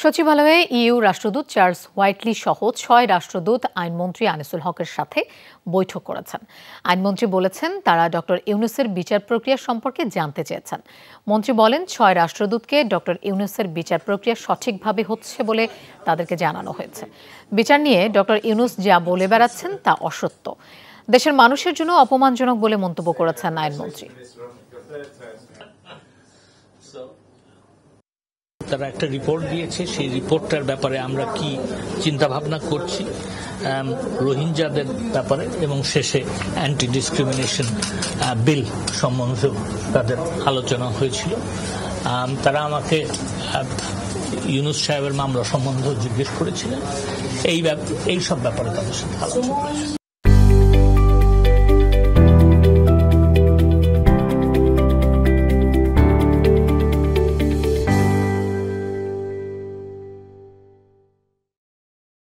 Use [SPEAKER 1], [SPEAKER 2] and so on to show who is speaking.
[SPEAKER 1] সচিবালয়ে ইইউ রাষ্ট্রদূত Charles Whiteley সহ ৬ রাষ্ট্রদূত আইনমন্ত্রী আনিসুল হকের সাথে বৈঠক করেছেন। আইনমন্ত্রী বলেছেন তারা ডক্টর ইউনূসের বিচার প্রক্রিয়া সম্পর্কে জানতে চেয়েছেন। মন্ত্রী বলেন ৬ রাষ্ট্রদূতকে ডক্টর ইউনূসের বিচার প্রক্রিয়া সঠিকভাবে হচ্ছে বলে তাদেরকে জানানো হয়েছে। বিচার নিয়ে ডক্টর ইউনূস যা বলে বেড়াচ্ছেন তা অসত্য, দেশের মানুষের জন্য অপমানজনক বলে মন্তব্য করেছেন আইনমন্ত্রী।
[SPEAKER 2] তারা একটা রিপোর্ট দিয়েছে, সেই রিপোর্টটার ব্যাপারে আমরা কি চিন্তা ভাবনা করছি রোহিঙ্গাদের ব্যাপারে, এবং শেষে অ্যান্টি ডিসক্রিমিনেশন বিল সম্বন্ধেও তাদের আলোচনা হয়েছিল। তারা আমাকে ইউনূস সাহেবের মামলা সম্বন্ধেও জিজ্ঞেস করেছিলেন। এই সব ব্যাপারে তাদের সাথে আলোচনা